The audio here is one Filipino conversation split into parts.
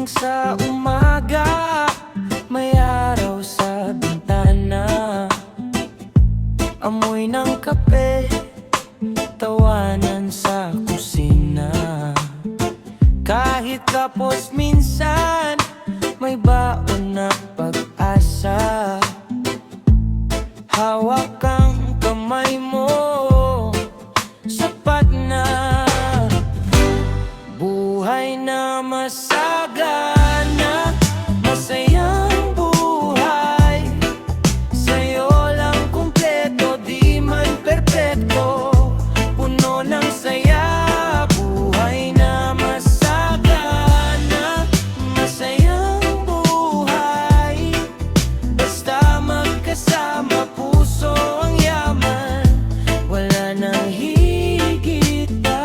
Gising sa umaga, may araw sa bintana. Amoy ng kape, tawanan sa kusina. Kahit kapos minsan, may baon na pag-asa. Hawak ang kamay mo, sapat na. Buhay na masagana, masayang buhay. Sa'yo lang kumpleto, di man perpekto, puno ng saya. Buhay na masagana, masayang buhay. Basta magkasama, puso ang yaman, wala nang higit pa.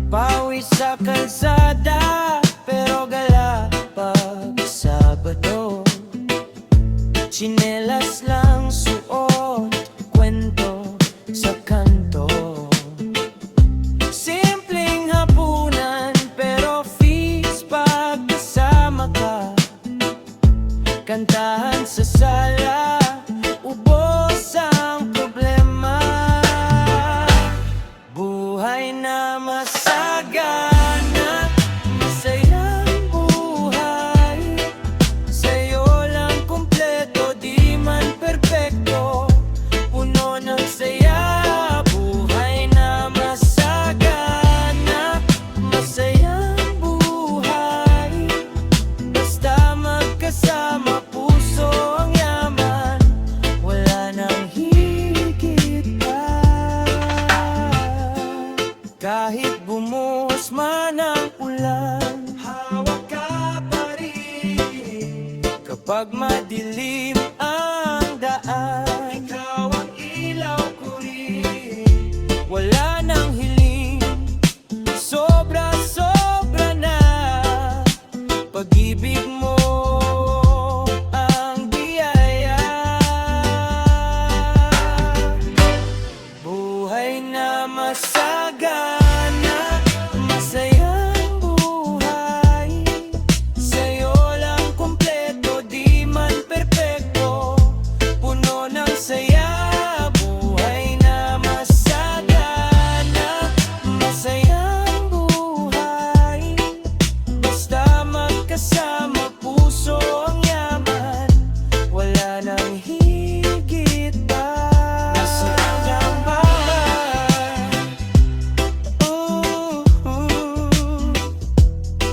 Bawi sa kalsada, pero gala pag Sabado. Tsinelas lang suot, kwento sa kanto. Simpleng hapunan, pero feast pag kasama ka. Kantahan sa sala, ubos ang problema. Buhay na masagana, masayang buhay. Sa'yo lang kumpleto, di man perpekto, puno ng saya. Buhay na masagana, masayang buhay. Basta magkasama, puso ang yaman, wala nang higit pa. Kahit bumuhos man ang ulan, hawak ka pa rin. Kapag madilim ang daan, ikaw ang ilaw ko rin. Wala nang hiling, sobra-sobra na. Pag-ibig mo ang biyaya. Buhay na masagana, masayang buhay. Sa'yo lang kumpleto, di man perpekto, puno ng saya. Buhay na masagana, masayang buhay. Basta magkasama, puso ang yaman, wala nang higit pa. Nasaan ba?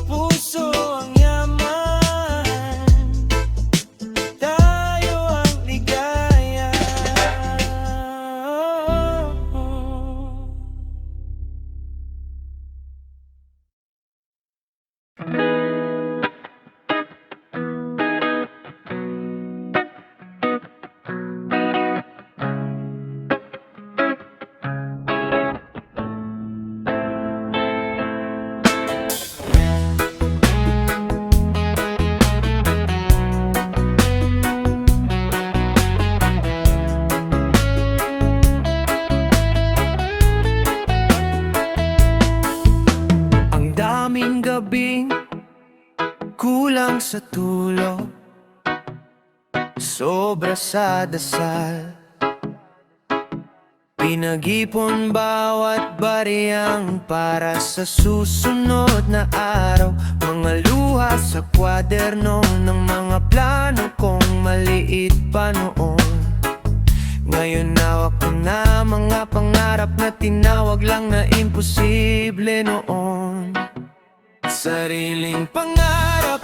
Puso ang yaman, tayo ang ligaya. Ang daming gabing kulang sa tulog, sobra sa dasal. Pinag-ipon bawat bariyang para sa susunod na araw. Mga luha sa kwaderno ng mga plano kong maliit pa noon. Ngayon hawak ko na mga pangarap na tinawag lang na imposible noon. Sariling pangarap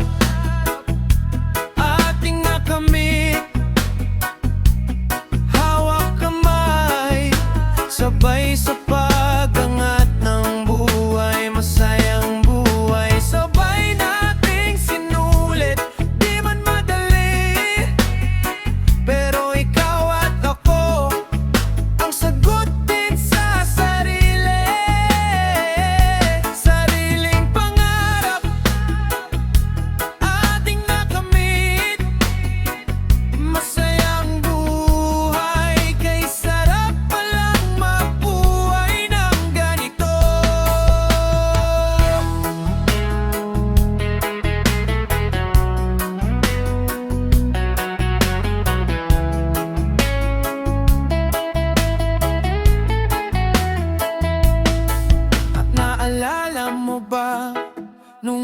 ating nakamit, hawak kamay, sabay sa pag-angat ng buhay. Masayang buhay, sabay nating sinulit. Di man madali, pero ikaw at ako ang sagot din sa sarili. Sariling pangarap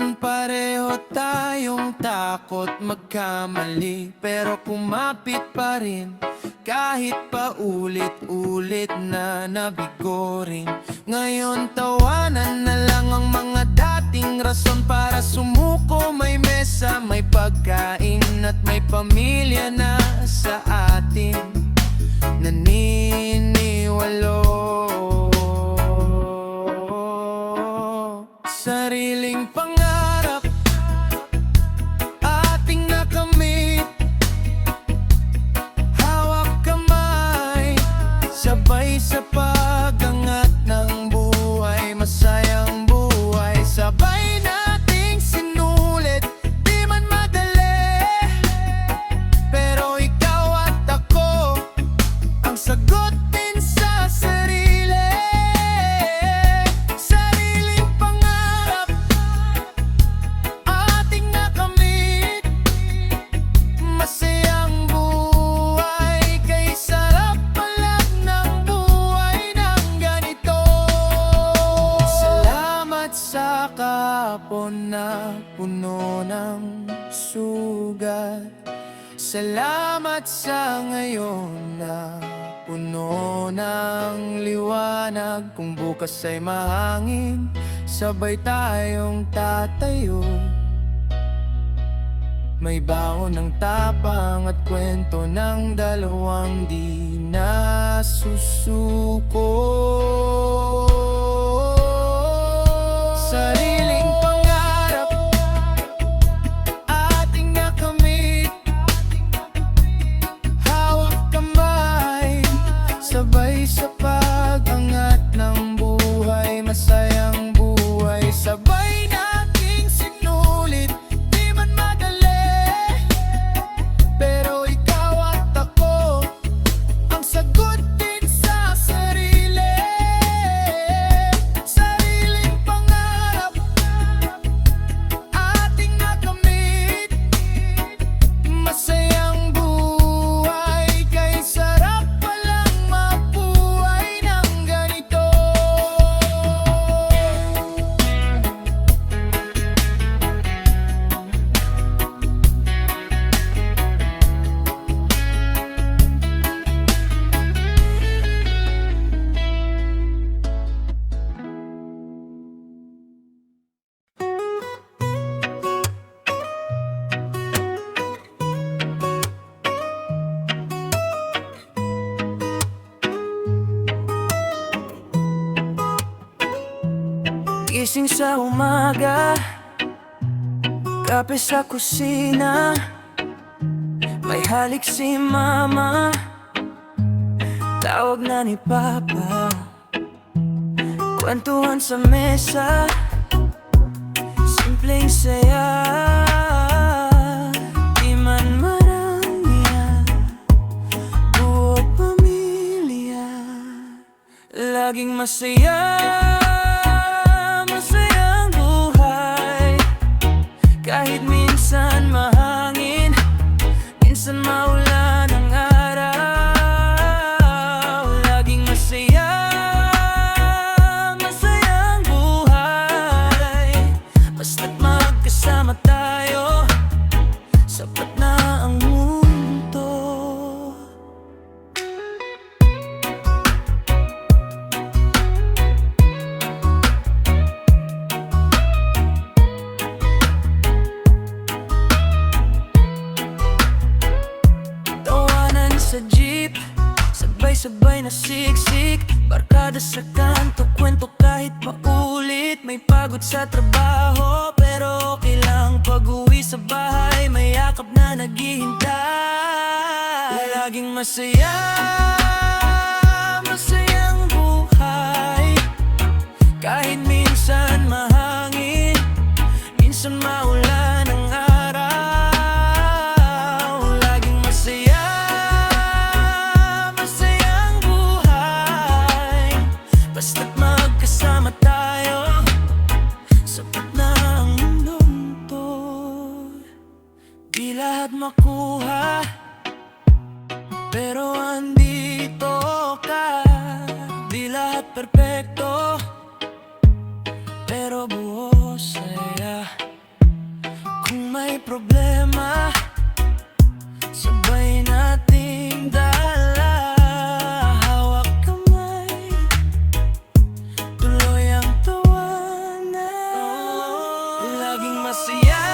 Minsan pareho tayong takot magkamali, pero kumapit pa rin kahit pa ulit-ulit na nabigo rin. Ngayon tawanan na lang ang mga dating rason para sumuko. May mesa, may pagkain at may pamilya na sa atin naniniwalo. Sariling pangarap ating nakamit, hawak kamay, sabay sa pag-angat ng buhay. Masayang buhay, sabay nating sinulit. Di man madali, pero ikaw at ako ang sagot din sa sarili. Sariling pangarap ating nakamit, masayang buhay. Kay sarap palag ng buhay ng ganito. Salamat sa kahapon na puno ng sugat. Salamat sa ngayon na puno ng liwanag. Kung bukas ay mahangin, sabay tayong tatayo. May baon ng tapang at kwento ng dalawang di nasusuko. Sariling pangarap ating nakamit, hawak kamay, sabay sa pag-angat ng buhay. Masayang buhay, sabay nating sinulit. Di man madali, pero ikaw at ako ang sagot din sa sarili. Sariling pangarap ating nakamit, masayang buhay. Kay sarap palang mabuhay ng ganito. Gising sa umaga, kape sa kusina, may halik si mama, tawag na ni papa. Kwentuhan sa mesa, simpleng saya. Di man marami, buo pamilya, laging masaya. Masayang buhay, kahit minsan mahangin, minsan maulan ang araw. Laging masaya, masayang buhay, basta't magkasama tayo, sapat na ang mundo. Sa jeep, sabay-sabay na siksik, barkada sa kanto, kwento kahit paulit. May pagod sa trabaho, pero okay lang. Pag-uwi sa bahay, may yakap na naghihintay. Laging masaya, masayang buhay, kahit minsan mahangin, minsan maulan ang araw. Laging masaya, basta't magkasama tayo, sapat na ang mundong to. Di lahat makuha, pero andito ka. Di lahat perpekto, pero buo saya. may problema, sabay nating dala. Hawak kamay, tuloy ang tawanan. Laging masaya,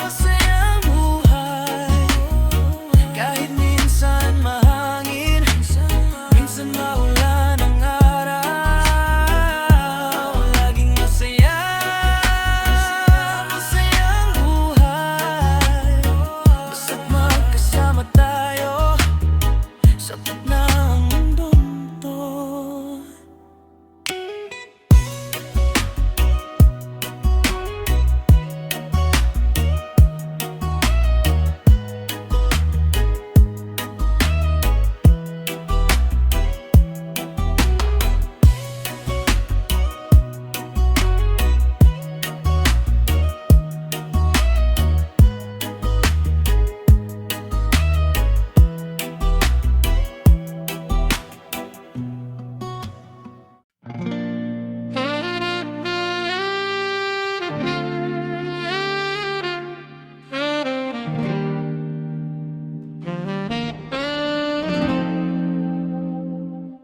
masayang buhay. Kahit minsan mahangin, minsan maulan ang araw. Laging masaya, masayang buhay. Basta't magkasama tayo sa gitna ng mundong to.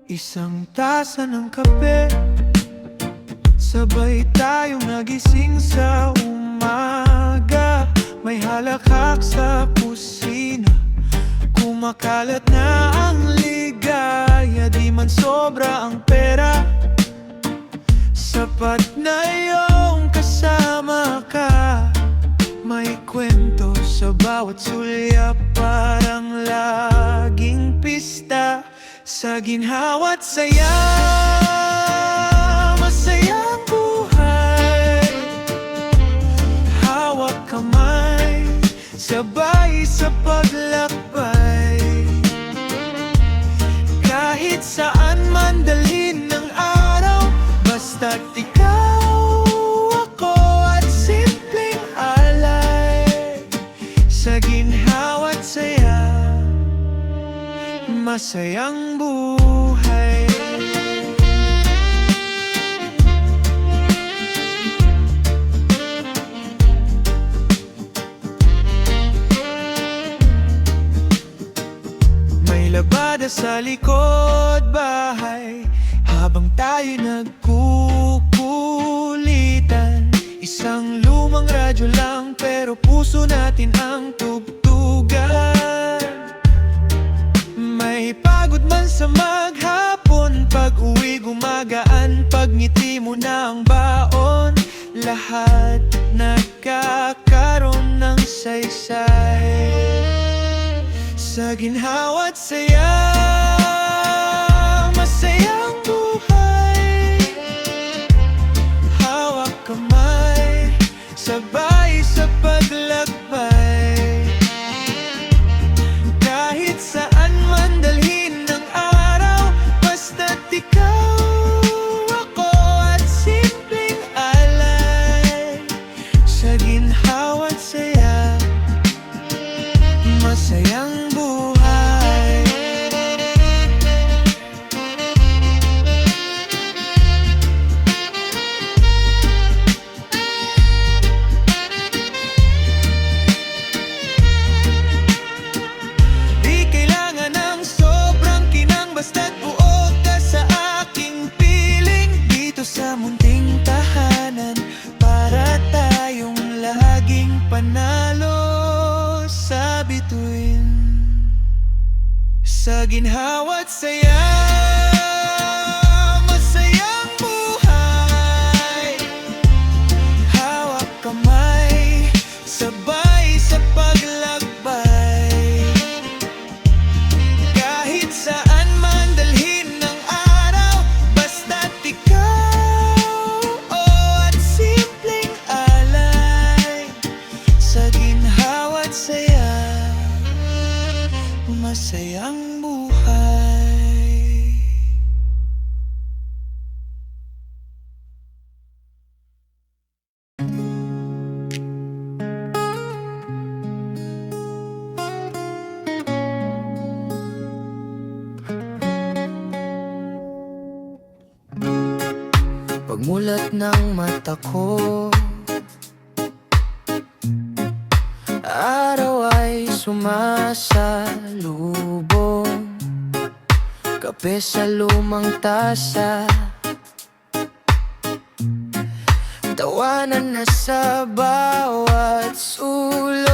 Isang tasa ng kape, sabay tayong nagising sa umaga. May halakhak sa kusina, kumakalat na ang ligaya. Di man sobra ang pera, sapat na yung kasama ka. May kwento sa bawat sulyap, parang laging pista. Sa ginhawa't saya, masayang buhay. Hawak kamay, sabay sa paglakbay. Kahit saan man dalhin ng araw, basta't ikaw, ako at simpleng alay. Sa ginhawa't saya, masayang buhay. May labada sa likod bahay, habang tayo nagkukulitan. Isang lumang radyo lang, pero puso natin ang tugtugan. May pagod man sa maghapon, pag-uwi gumagaan, pag ngiti mo na ang baon. Lahat nagkakaroon ng saysay. Sa ginhawa't saya, masayang buhay. Hawak kamay, sabay sa paglakbay. Kahit saan man dalhin ng araw, basta't ikaw, ako at simpleng alay. Sa ginhawa't saya, masayang buhay. Di kailangan ng sobrang kinang, basta't buo ka sa aking piling. Dito sa munting tahanan, para tayong laging panalo sa bituin. Sa ginhawa't saya, masayang buhay. Hawak kamay, sabay sa paglakbay. Kahit saan man dalhin ng araw, basta't ikaw, at simpleng alay. Sa ginhawa't saya, masayang buhay. Pagmulat ng mata ko, sumasalubong, kape sa lumang tasa, tawanan na sa bawat sulok.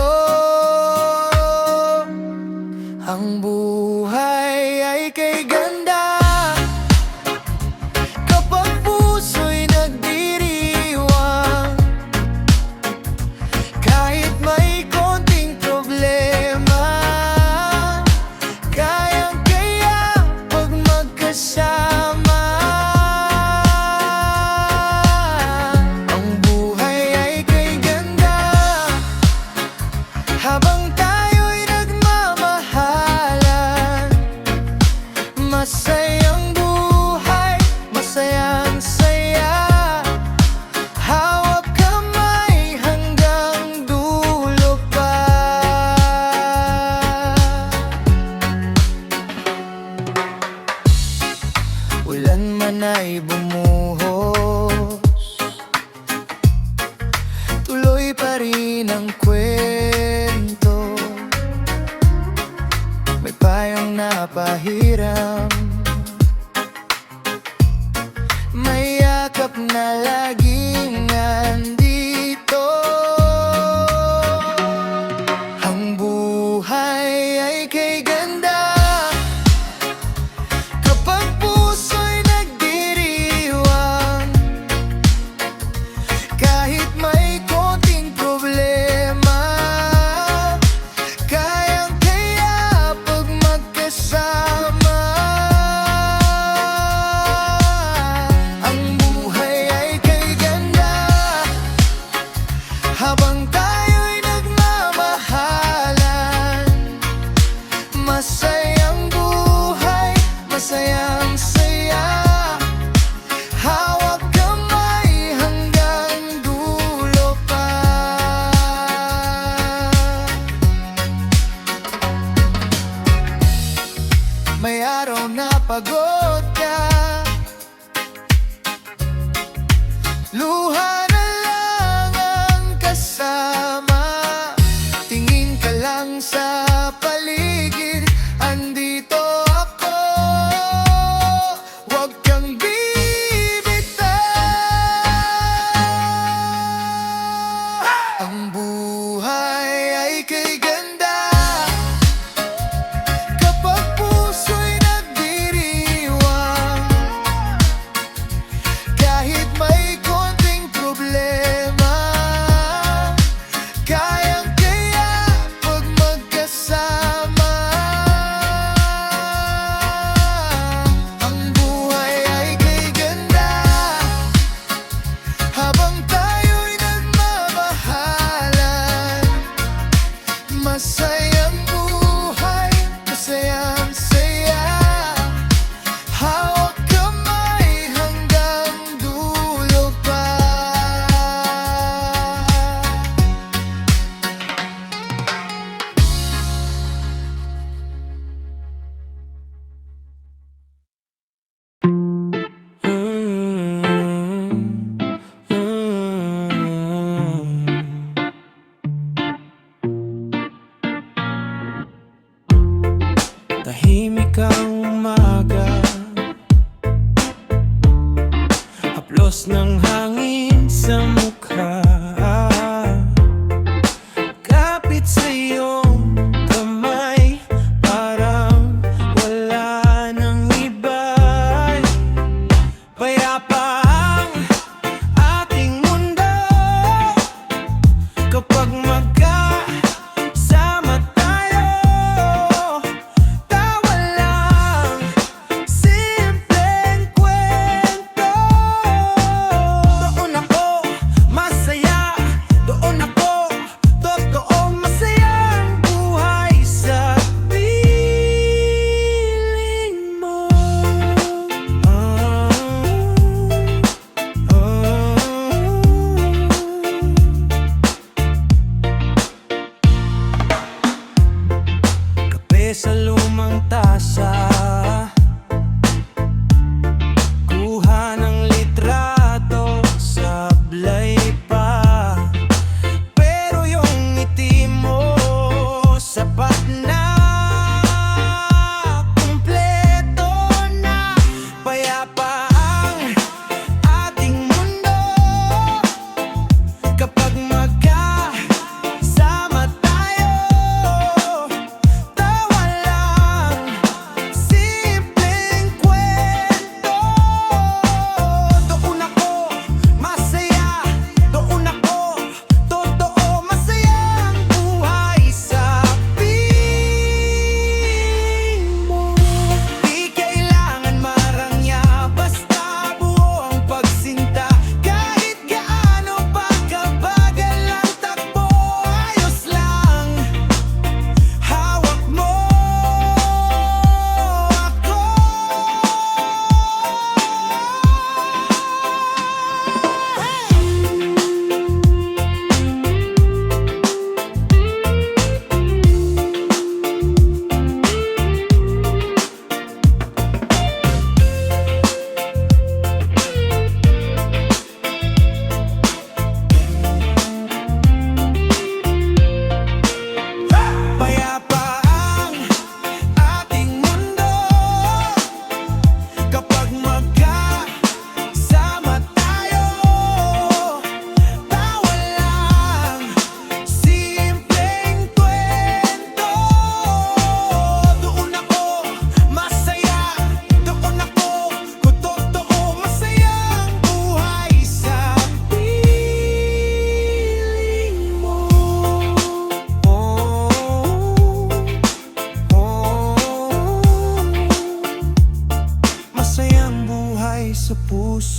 Ang buhay ay kay ganda kapag puso'y nagdiriwang. Kahit may konting problema, kayang-kaya pag magkasama. Ang buhay ay kay ganda habang tayo'y nagmamahalan. Masayang buhay, masayang saya, hawak kamay hanggang dulo pa. Ulan man ay bumuhos, tuloy pa rin ang kwento. May payong napahiram, may yakap na laging nandito. Ang buhay ay kay ganda kapag puso'y nagdiriwang. Kahit may konting problema, kayang-kaya pag magkasama. Ang buhay ay kay ganda habang tayo'y nagmamahalan. Masayang buhay, masayang saya, hawak kamay hanggang dulo pa. May araw na pagod ka, luha na lang ang kasama.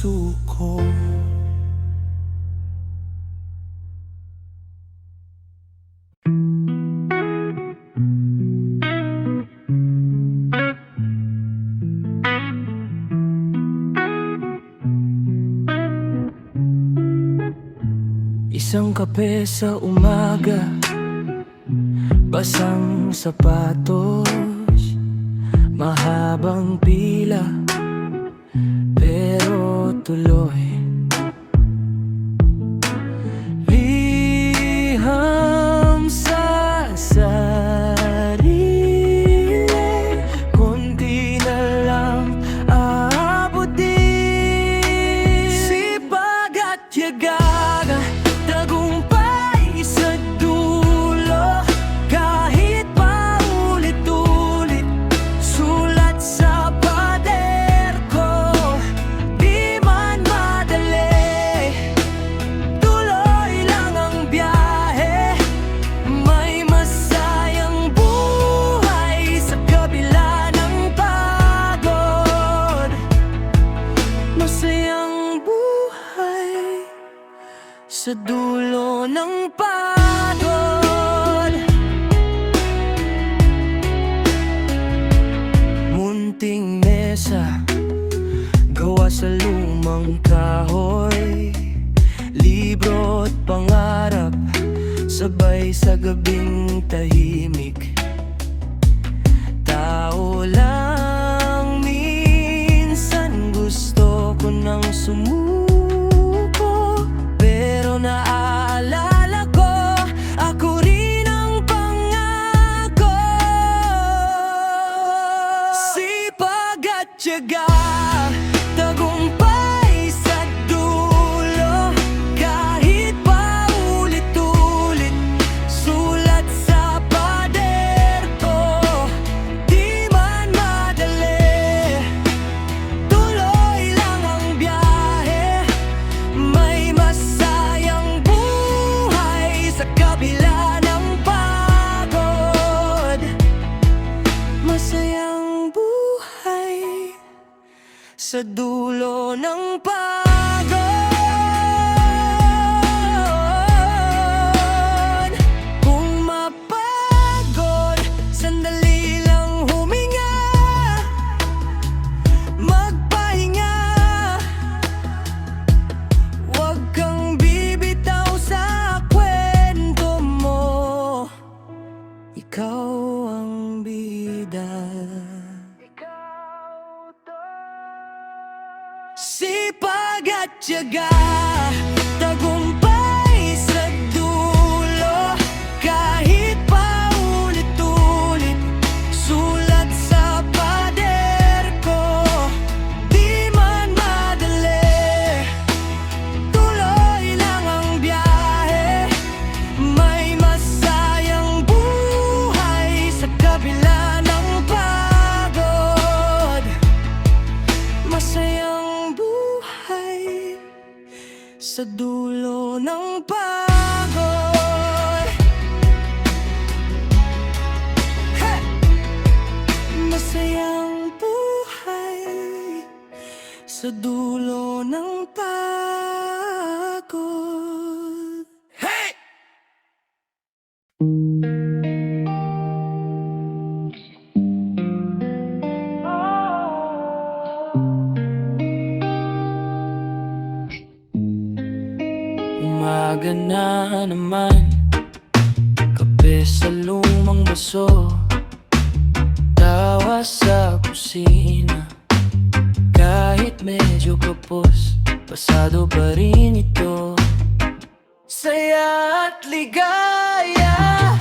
puso ko. Isang kape sa umaga, basang sapatos, mahabang pila, pero tuloy. Liham sa sarili, kunti na lang aabutin. Sipag at tiyaga, tagumpay sa dulo. Kahit paulit-ulit, sulat sa pader ko. Di man madali, tuloy lang ang biyahe. May masayang buhay sa kabila ng pagod. Masayang buhay sa dulo ng pagod. Munting mesa, gawa sa lumang kahoy. Libro at pangarap, sabay sa gabing tahimik. Tao lang, minsan gusto ko nang sumuko, pero naaalala ko, ako rin ang pangako. Sipag at tiyaga, tagumpay sa dulo. Kahit paulit-ulit, sulat sa pader ko. Di man madali, tuloy lang ang biyahe. May masayang buhay sa kabila ng pagod. Masayang buhay sa dulo ng pagod. Kung mapagod, sandali lang huminga, magpahinga. Huwag kang bibitaw sa kwento mo, ikaw ang bida. Sipag at tiyaga, tagumpay sa dulo. Kahit paulit-ulit, sulat sa pader ko. Di man madali, tuloy lang ang biyahe. May masayang buhay sa kabila ng pagod. Masayang buhay sa dulo ng pagod. Hey! Masayang buhay sa dulo ng pagod. Hey! Umaga na naman, kape sa lumang baso, tawa sa kusina. Kahit medyo kapos, pasado pa rin ito. Saya at ligaya,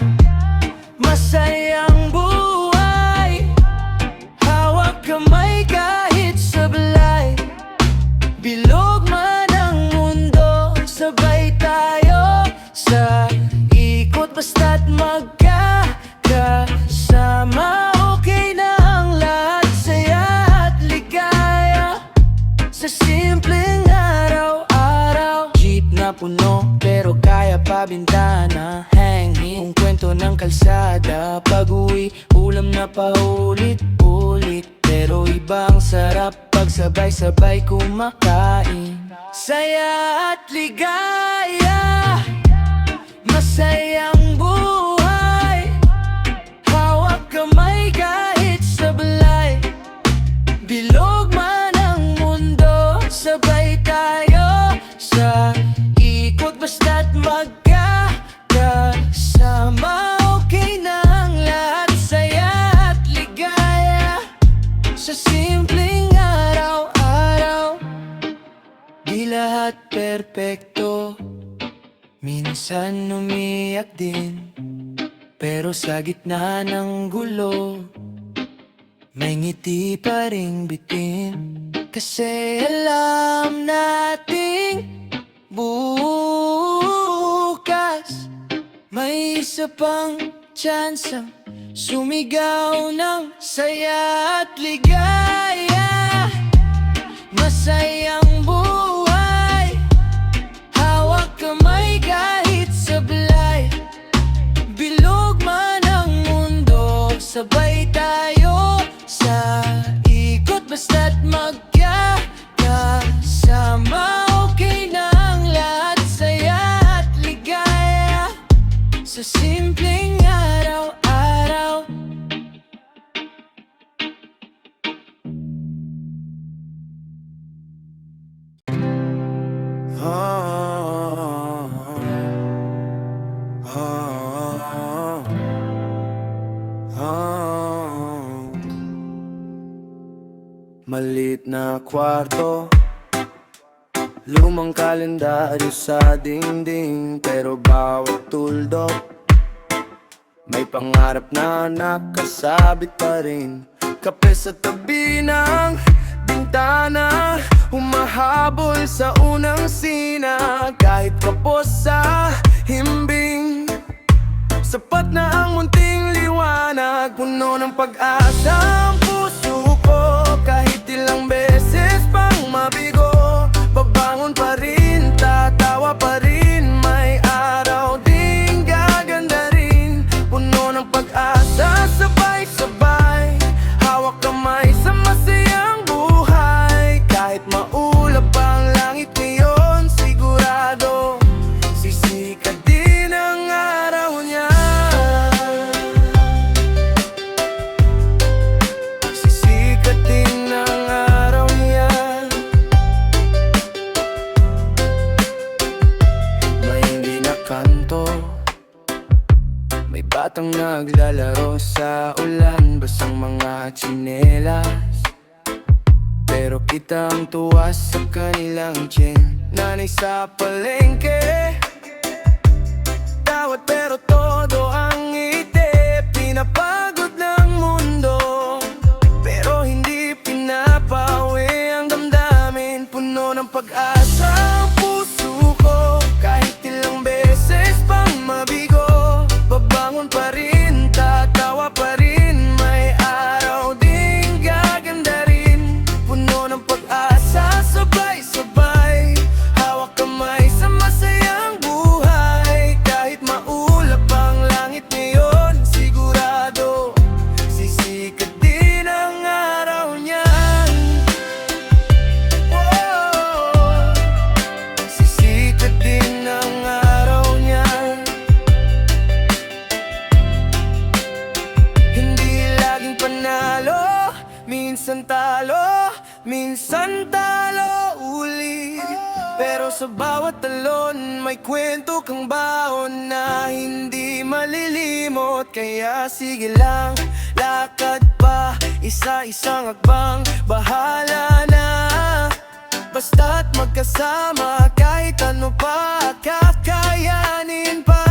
masayang buhay. Hawak kamay kahit sablay, bilog man ang mundo. Sabay tayo sa ikot, basta't magkakasama. Okay na ang lahat, saya at ligaya sa simpleng araw-araw. Jeep na puno pero kaya pa bintana. Hangin, kung kwento ng kalsada. Pag-uwi, ulam na paulit-ulit, pero ibang sarap pag Magsabay-sabay kumakain, saya at ligaya, masayang buhay. Hawak kamay kahit sablay, bilog man ang mundo. Sabay tayo sa ikot basta't magkakasama. Okay na ang lahat, saya at ligaya sa simpleng araw-araw. Di lahat perpekto, minsan umiyak din, pero sa gitna ng gulo may ngiti pa ring bitin. Kasi alam nating bukas may isa pang tsansang sumigaw ng saya at ligaya, masayang buhay. Hawak kamay kahit sablay, bilog man ang mundo. Sabay tayo sa ikot basta't magkakasama. Okay na ang lahat, saya at ligaya sa simpleng araw-araw. Malit na kwarto, lumang kalendaryo sa dingding, pero bawat tuldok may pangarap na nakasabit pa rin. Kape sa tabi ng bintana, humahabol sa unang sina. Kahit kapos sa himbing, sapat na ang munting liwanag. Puno ng pag-asa ang puso ko, kahit ilang beses pang mabigo. Babangon pa rin, tatawa pa rin, may araw ding gaganda rin. Puno ng pag-asa, sabay-sabay, hawak kamay sa masayang buhay. Kahit maulap ang langit ngayon, sigurado sisikat din ang araw niya. Sisikat din ang araw niya. May hindi na kanto, may batang naglalaro sa ulan, basang mga tsinelas, pero kita ang tuwa sa kanilang tiyan. Nanay sa palengke, tawad pero todo ang ngiti. Pinapagod ng mundo, pero hindi pinapawi ang damdamin. Puno ng pag-asa ang puso ko, kahit ilang beses pang mabigo. Babangon pa rin, tatawa pa rin, may araw ding gaganda rin. Puno ng pag-asa, sabay-sabay, hawak kamay sa masayang buhay. Kahit maulap ang langit ngayon, sigurado sisikat din ang araw niyan. Oh, sisikat din ang araw niyan. Hindi laging panalo, minsan talo ulit. Pero sa bawat talon, may kwento kang baon na hindi malilimot. Kaya sige lang, lakad pa, isa-isang hakbang, bahala na. Basta't magkasama, kahit ano pa, kakayanin pa.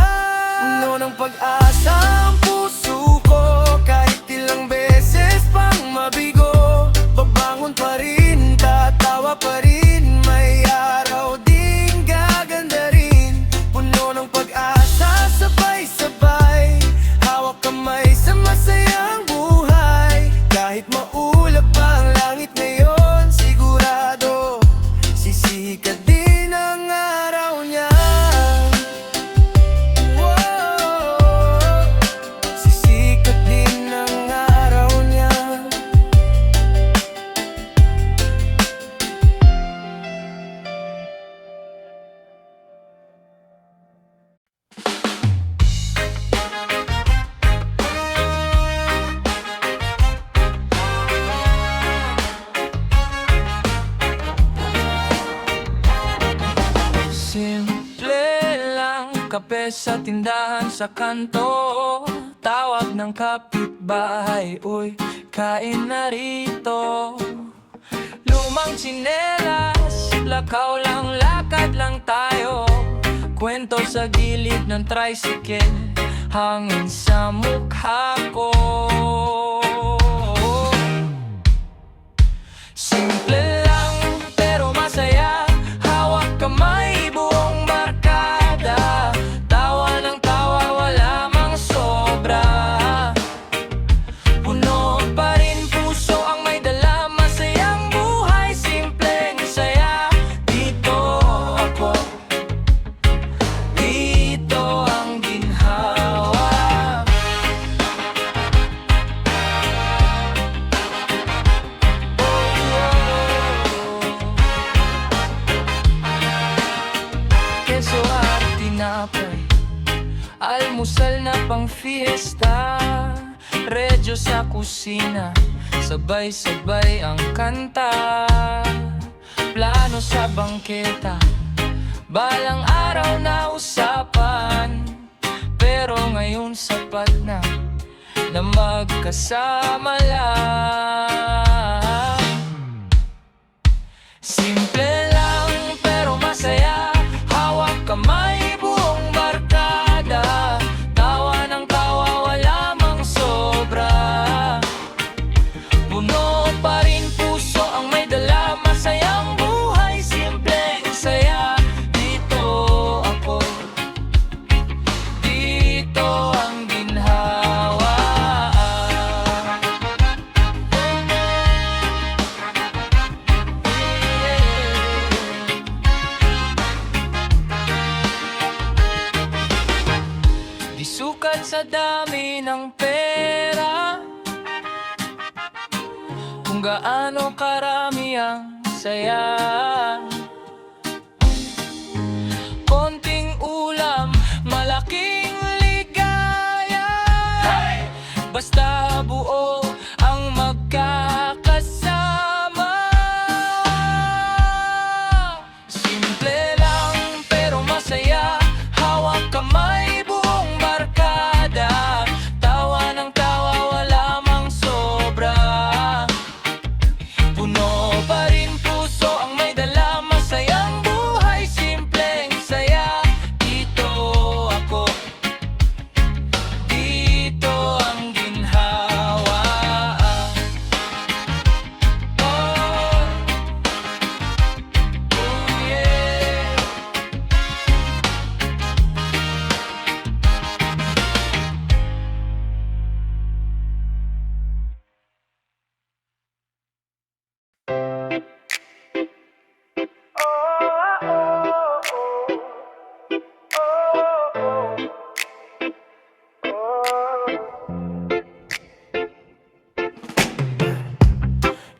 Puno ng pag-asa ang puso ko, kahit ilang beses pang mabigo. Babangon pa rin, tatawa pa rin, may araw ding gaganda rin. Puno ng pag-asa, sabay-sabay, hawak kamay sa masayang buhay. Kahit maulap ang langit ngayon, sigurado sisikat din ang araw niya. sa tindahan sa kanto, tawag ng kapitbahay, uy, kain na rito. Lumang tsinelas, lakaw lang, lakad lang tayo. Kwento sa gilid ng tricycle, hangin sa mukha ko. Simple lang pero masaya, hawak kamay buong barkada. Tawa ng tawa, wala mang sobra. Puno pa rin puso ang may dala, masayang buhay, simpleng saya. Dito ako, dito ang ginhawa. Keso at tinapay, almusal na pang fiesta. Redyo sa kusina, sabay-sabay ang kanta. Plano sa bangketa, balang araw na usapan. Pero ngayon sapat na magkasama lang. Simple lang pero masaya, hawak kamay buong barkada. Tawa ng tawa, wala mang sobra. Puno pa rin puso ang may dala, masayang buhay, simpleng saya. Dito ako, dito ang ginhawa. Di sukat sa dami ng pera kung gaano karami ang saya. Konting ulam, malaking ligaya. Basta buo ang magkakasama. Simple lang pero masaya, hawak kamay buong barkada. Tawa ng tawa, wala mang sobra. Puno pa rin puso ang may dala, masayang buhay, simpleng saya. Dito ako, dito ang ginhawa. Oh, yeah.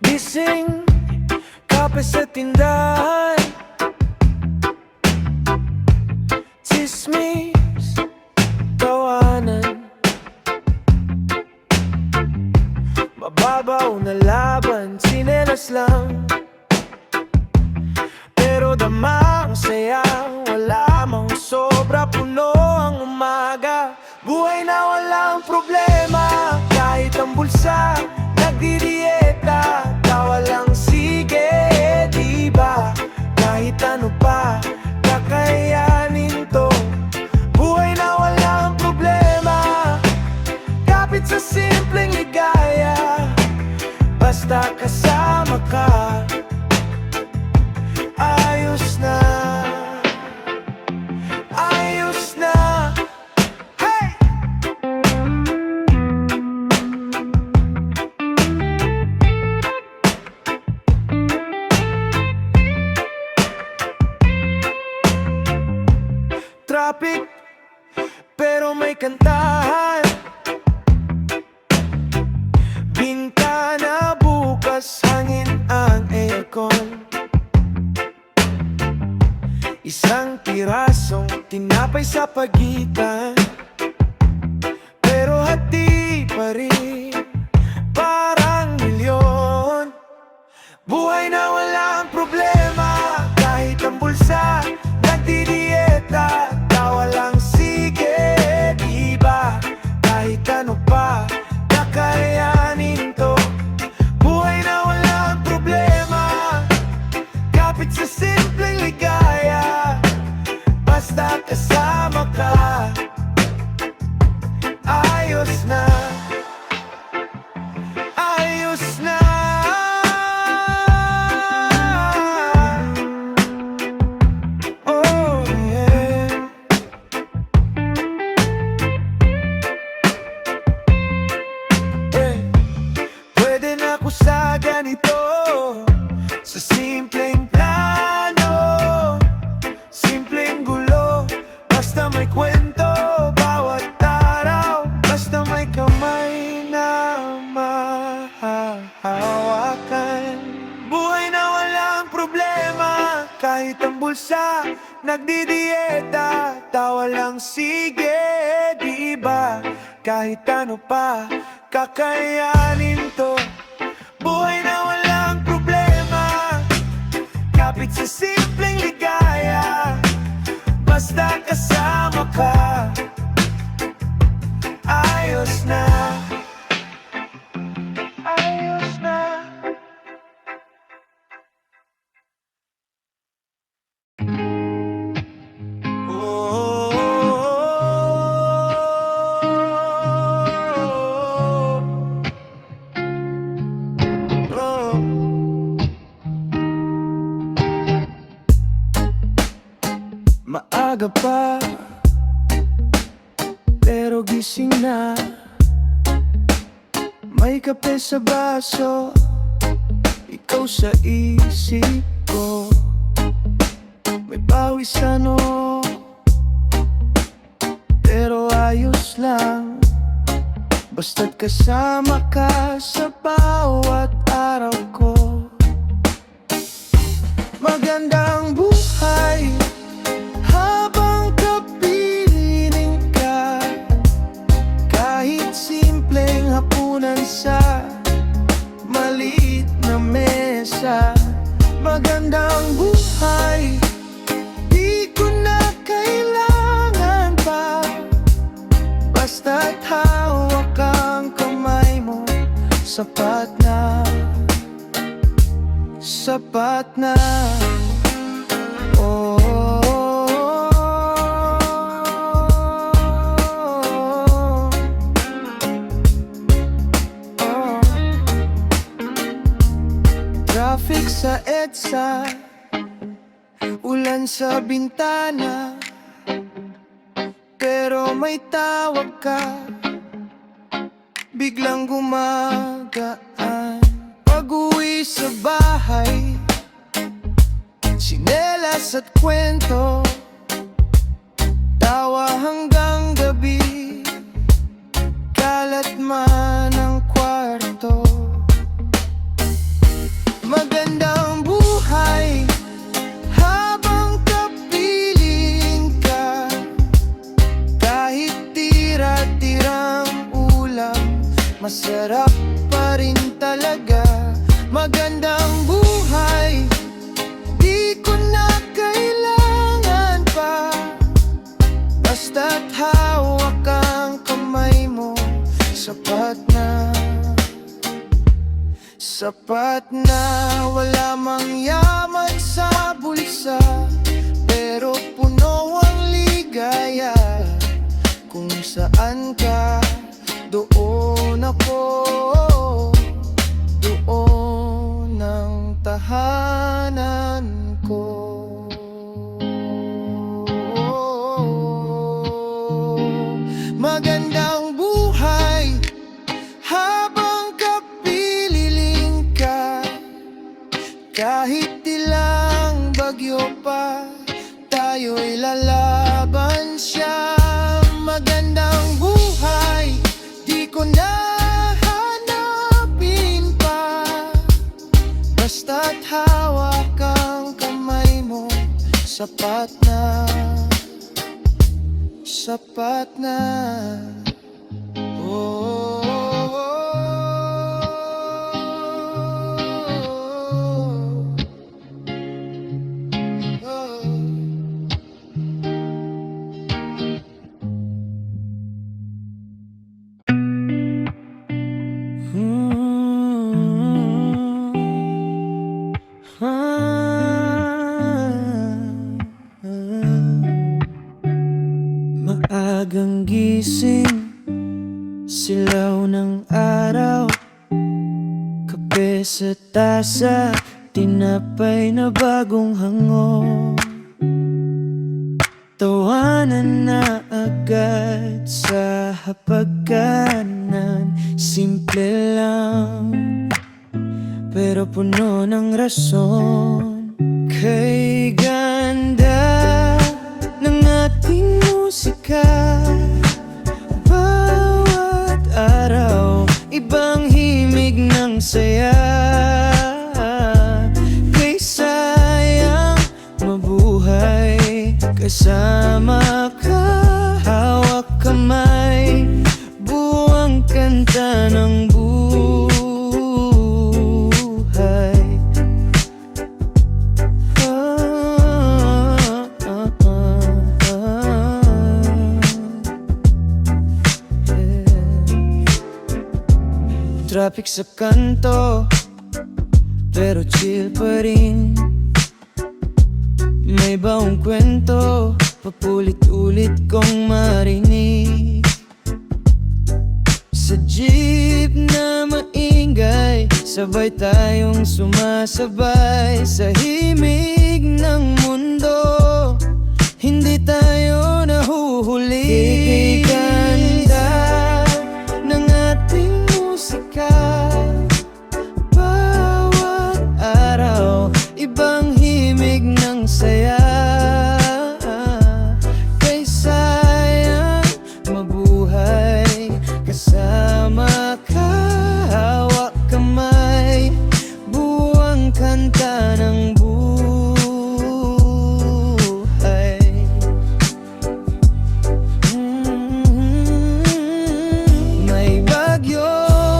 Gising, kape sa tindahan, tsismis, tawanan. Mababaw na laban, tsinelas lang. Pero dama ang saya, wala mang sobra. Puno ang umaga, buhay na walang problema. Kahit ang bulsa, nagdidieta. Tawa lang, sige, diba? Kahit ano pa, kakayanin to. Buhay na walang problema, kapit sa simpleng ligaya. Basta kasama ka, ayos na, ayos na. Hey! Traffic, pero may kantahan. Bintana bukas, hangin ang aircon. Isang pirasong tinapay sa pagitan, pero hati pa rin, parang milyon. Buhay na walang problema, kahit ang bulsa nagdidieta. Tawa lang, sige, Nagdidieta, tawa lang sige, di ba? Kahit ano pa, kakayanin to. Buhay na walang problema, kapit sa simpleng ligaya. Basta kasama ka, ayos na. Ayos na. Maaga pa, pero gising na. May kape sa baso, ikaw sa isip ko. May pawis pero ayos lang. Basta't kasama ka sa bawat araw ko. Magandang buhay habang kapiling ka. Kahit simpleng hapunan sa maliit na mesa. Magandang buhay, di ko na kailangan pa. Basta't hawak ang kamay mo, sapat na. Sapat na. Oh, traffic sa EDSA, ulan sa bintana, pero may tawag ka, biglang gumagaan. Pag-uwi sa bahay, sinelas at kwento, tawa hanggang gabi, kalat man ang kwarto. Magandang buhay habang kapiling ka. Kahit tira-tirang ulam, masarap pa rin talaga. Magandang buhay, di ko na kailangan pa. Basta't hawak ang kamay mo, sapat na. Sapat na. Wala mang yaman sa bulsa, pero puno ang ligaya. Kung saan ka, doon ako. Doon ang tahanan ko. Magandang buhay habang kapililing ka. Kahit ilang bagyo pa, tayo'y lalaban siya. Magandang buhay, di ko na hanapin pa. Basta't hawak ang kamay mo, sapat na. Sapat na. Oh, maagang gising, silaw ng araw, kape sa tasa, tinapay na bagong hango. Tawanan na agad sa hapagkanan, simple lang, pero puno ng rason. Kay ganda ng ating musika, bawat araw ibang himig ng saya. Kay sayang mabuhay traffic sa kanto, pero chill pa rin. May baong kwento, papulit-ulit kong marinig. Sa jeep na maingay, sabay tayong sumasabay sa himig ng mundo. Hindi tayo nahuhuli. Ganda ng ating musika, bawat araw ibang himig ng saya. Kay sayang mabuhay kasama ka, hawak kamay, buwang kanta ng buhay. May bagyo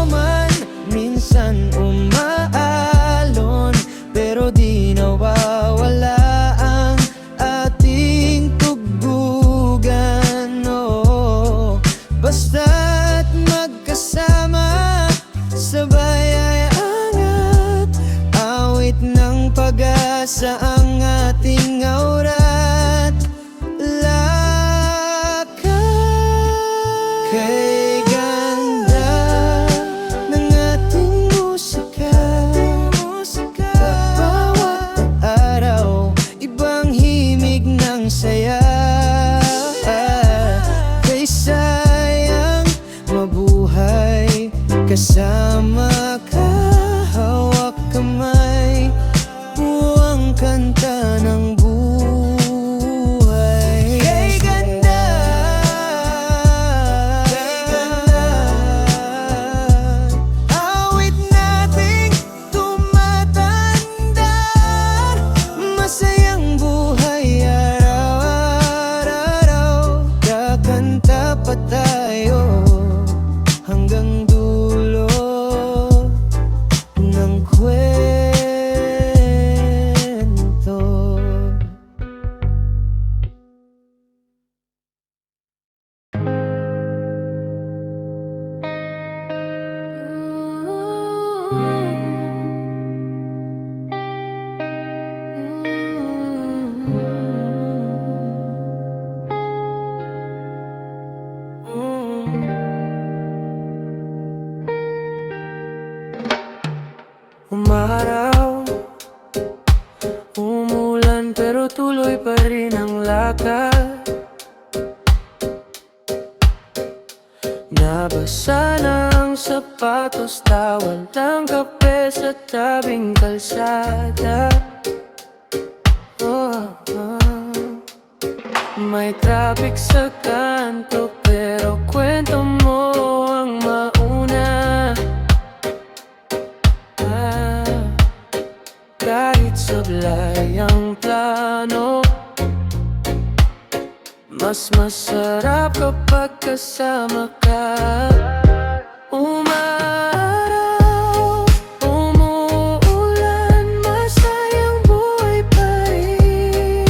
man, minsan umaalon, pero di nawawala ang ating tugtugan. Oh, basta't magkasama, sabay ay angat, awit ng pag-asa ang ating aurat. Lakad kay ganda ng ating musika, bawat araw ibang himig ng saya. Kay sayang mabuhay kasama ka, hawak kamay, buwang kanta ng buhay. Kay ganda, awit nating tumatanda, masayang buhay araw-araw. Kakanta pa tayo hanggang dulo ng kwento. Umaraw, umulan, pero tuloy pa rin ang lakad. Nabasa na ang sapatos, tawal ng kape sa tabing kalsada. May traffic sa kanto, pero kwento mo ang mauna. Kahit sablay ang plano, mas masarap kapag kasama ka. Umaraw, umuulan, masayang buhay pa rin.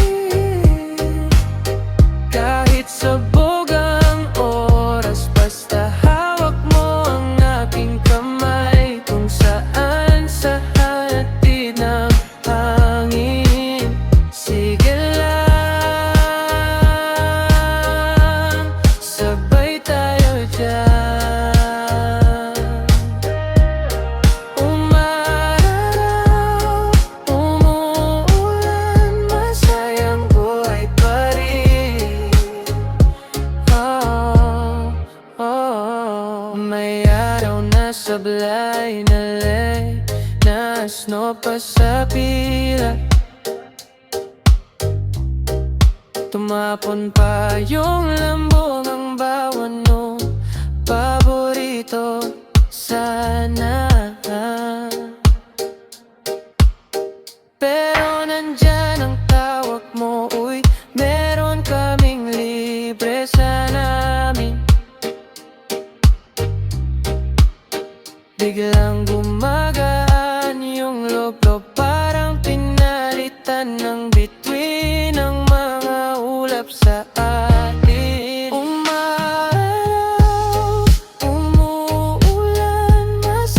Kahit sabog ang oras, basta hawak mo ang aking kamay, kung saan sa hatid ng hangin. Sige lang, sabay tayo dyan. Umaraw, umuulan, masayang buhay pa rin. May araw na sablay na lay, na snow pa sa pila. Tumapon pa yung lambong, ang bawan nung paborito sana. Pero nandyan ang tawag mo, uy, meron kaming libre sa namin. Biglang gumagaan yung loob-loob, parang pinalitan ng bituin ng mga ulap sa atin. Umaraw, umuulan, mas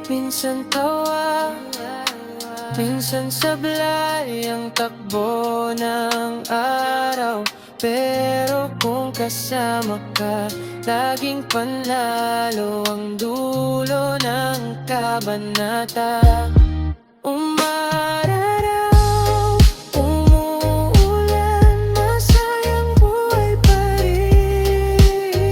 Minsan tawa, minsan sablay ang takbo ng araw. Pero kung kasama ka, laging panalo ang dulo ng kabanata. Umararaw, umuulan, masayang buhay pa rin.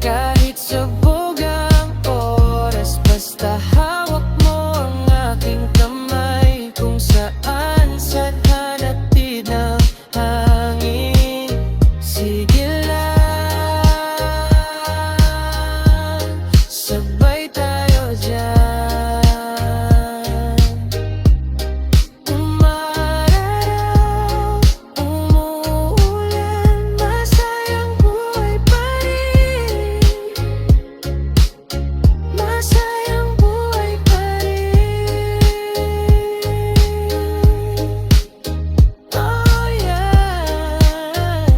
Kahit sabog ang oras, basta hawak mo ang aking kamay. Kung saan sadhan hatid ng hangin, sige lang, sabay tayo dyan. Umararaw, umuulan, masayang buhay pa rin. Masayang buhay pa rin. Oh yeah,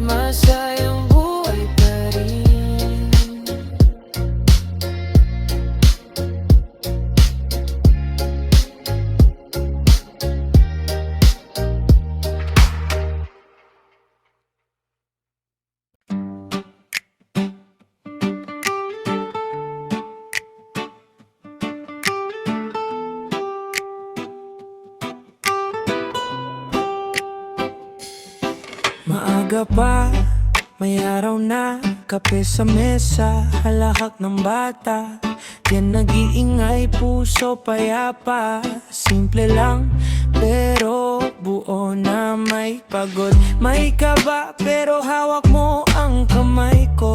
masayang buhay pa rin. Maaga pa, may araw na, kape sa mesa, halahak ng bata. Yan nag-iingay, puso payapa. Simple lang, pero buo na may pagod. May kaba, pero hawak mo ang kamay ko.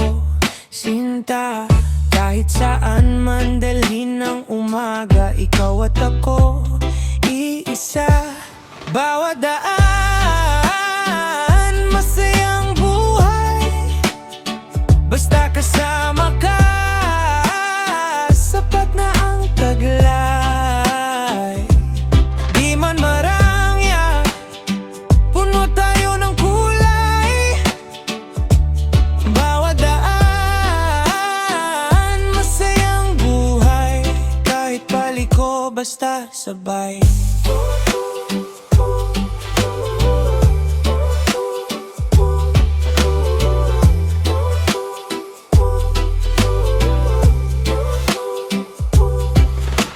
Sinta, kahit saan man dalhin ng umaga, ikaw at ako, iisa. Bawat daan, masayang buhay, basta kasama ka, sapat na ang taglay. Di man marangya, puno tayo ng kulay. Bawat daan, masayang buhay, kahit paliko, basta sabay.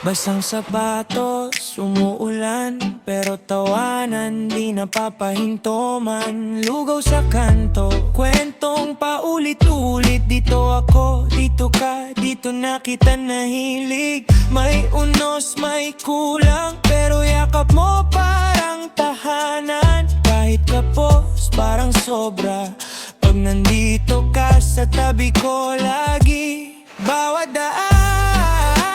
Basang sapatos, umuulan, pero tawanan di napapahinto man. Lugaw sa kanto, kwentong paulit-ulit. Dito ako, dito ka, dito na kita nahilig. May unos, may kulang, pero yakap mo parang tahanan. Kahit kapos, parang sobra, pag nandito ka sa tabi ko lagi. Bawat daan,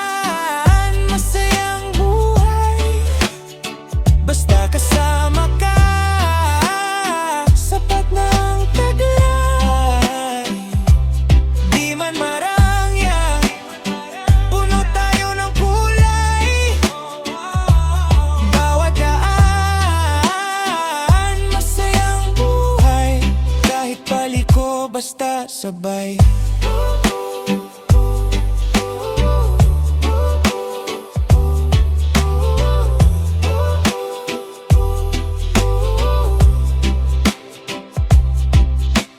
masayang buhay, basta kasama ka, sapat na ang taglay. Di man marangya, puno tayo ng kulay. Bawat daan, masayang buhay, kahit paliko, basta sabay.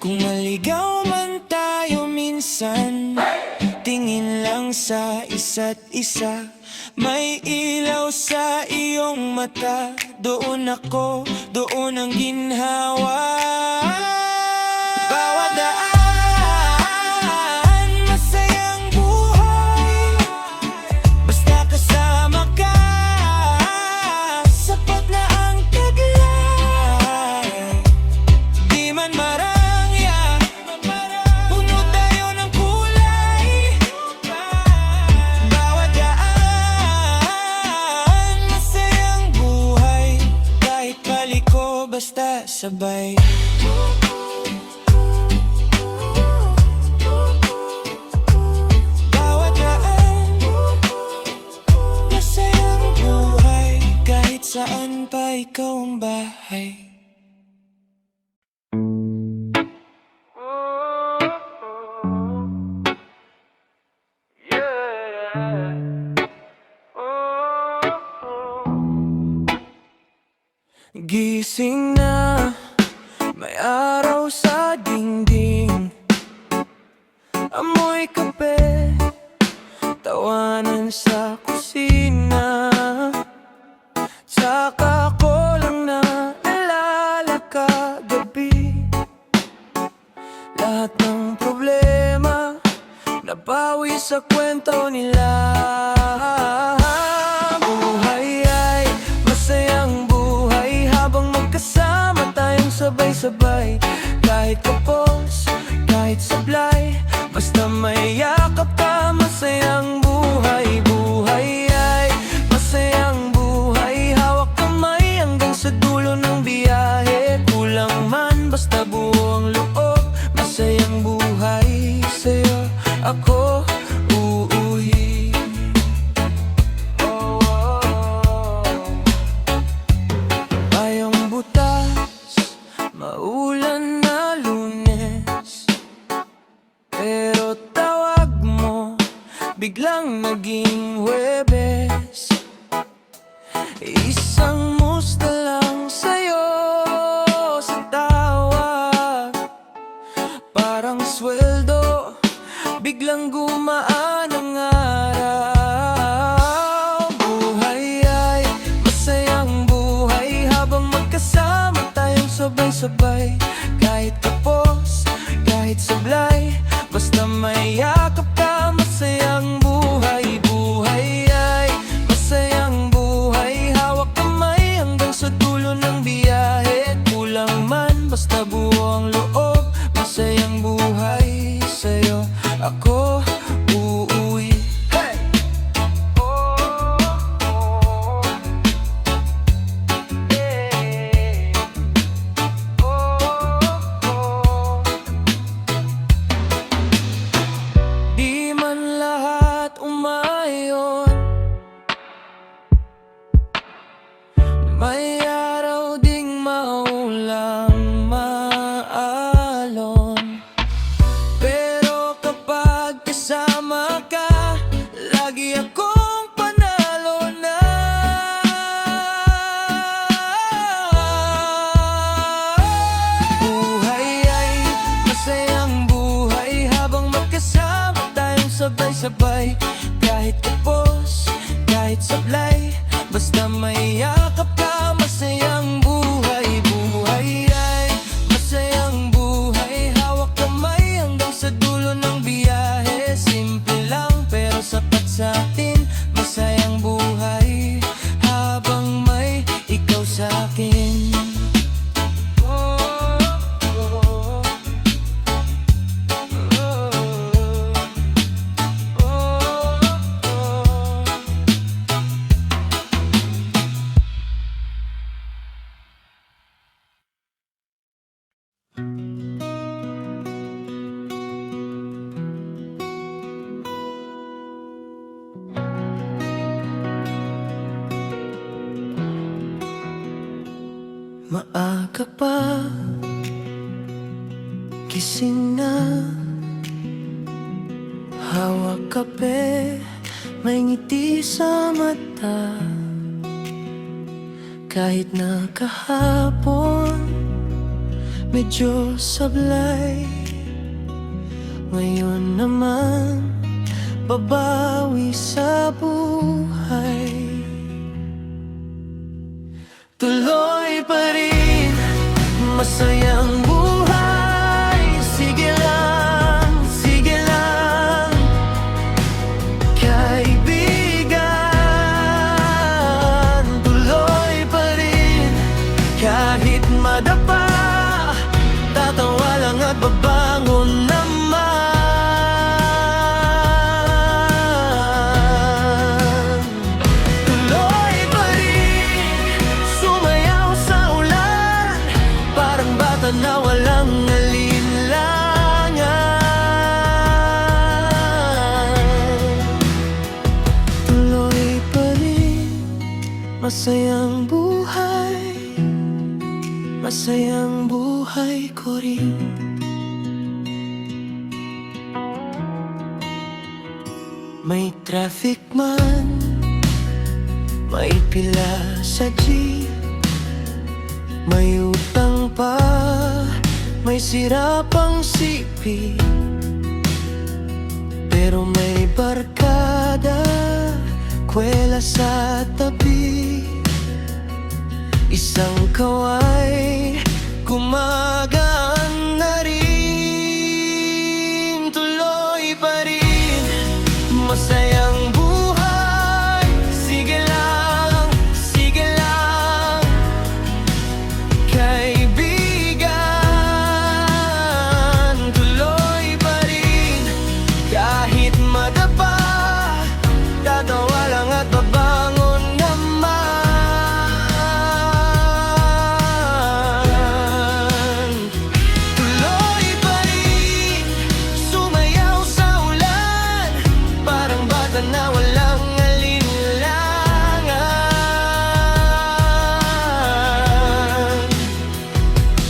Kung maligaw man tayo minsan, tingin lang sa isa't isa. May ilaw sa iyong mata, doon ako, doon ang ginhawa. Bawat daan, masayang buhay, basta kasama ka, sapat na ang taglay. Di man marangya, puno tayo ng kulay. Bawat daan, masayang buhay, kahit paliko, basta sabay. Bawat daan, masayang buhay, kahit saan pa ikaw ang bahay. Gising na, may araw sa dingding, amoy kape, tawanan sa kusina. Tsaka ko lang naalala kagabi, lahat ng problema nabawi sa kwento nila. Buhay ay masayang buhay habang magkasama tayong sabay-sabay. Kahit kapos, kahit sablay, basta may yakap ka, masayang buhay. Buhay ay masayang buhay, hawak kamay hanggang sa dulo ng biyahe. Kulang man, basta buo ang loob, masayang buhay. Sa'yo ako uuwi. Bayong butas, maulan na Lunes, pero tawag mo biglang naging Huwebes. Isang musta lang sa'yo sa tawag, parang sweldo, biglang gumaan ang araw. Buhay ay masayang buhay habang magkasama tayong sabay-sabay. Kahit kapos, kahit sablay, basta may yakap ka, masayang buhay. Buhay ay masayang buhay, hawak kamay hanggang sa dulo ng biyahe. Kulang man, basta buo ang loob, masayang buhay. Sa'yo ako uuwi. Hey! Oh, oh, yeah. Oh, oh. Di man lahat umayon, may araw ding maulang maalon. Pero kapag kasama ka, lagi akong panalo na. Buhay ay masayang buhay habang magkasama tayong sabay-sabay. Kahit kapos, kahit sablay, basta may yakap ka, masayang buhay. Buhay ay masayang buhay, hawak kamay hanggang sa dulo ng biyahe. Simple lang pero sapat sa atin, masayang buhay habang may ikaw sa akin. Oh, oh, oh, oh, oh. Maaga pa, gising na, hawak kape, may ngiti sa mata. Kahit na kahapon medyo sablay, ngayon naman babawi sa buhay. Tuloy pa rin, masayang buhay. Sige lang, kaibigan. Tuloy pa rin, kahit madapa, tatawa lang at babangon naman. Tuloy pa rin, sumayaw sa ulan, parang bata na walang alinlangan. Tuloy pa rin, masayang buhay, masayang buhay ko rin. May traffic man, may pila sa jeep, May utang pa, may sira pang sipi, pero may barkada, kwela sa tabi. Isang kaway, gumagaan na rin. Tuloy pa rin, masayang buhay. Sige lang, sige lang, kaibigan. Tuloy pa rin, kahit madapa, tatawa lang at babangon naman. Tuloy pa rin, sumayaw sa ulan, parang bata na walang alinlangan.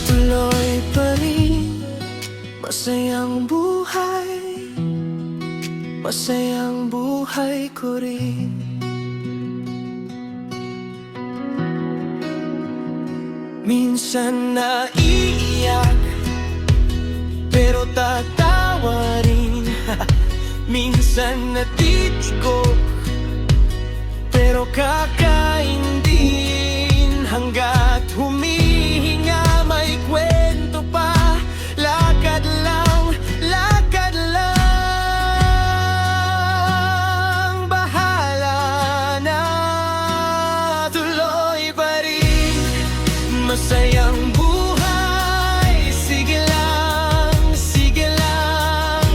Tuloy pa rin, masayang buhay, masayang buhay ko rin. Minsan naiiyak, pero tatawa rin. Minsan natitigo, pero kakain din. Hanggat humihinga, may kwento pa. Lakad lang, lakad lang, bahala na. Tuloy pa rin, masayang buhay. Sige lang, sige lang,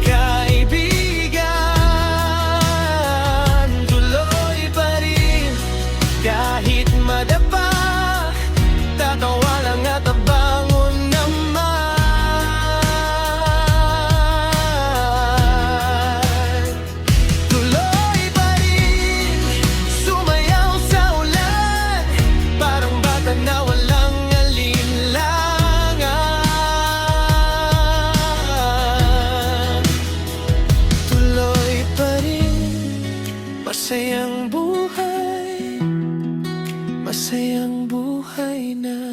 kaibigan. Tuloy pa rin, kahit madapa, tatawa lang at abangon naman. Tuloy pa rin, sumayaw sa ulan, parang bata na walang alinlangan. Tuloy pa rin, masayang buhay, masayang buhay na.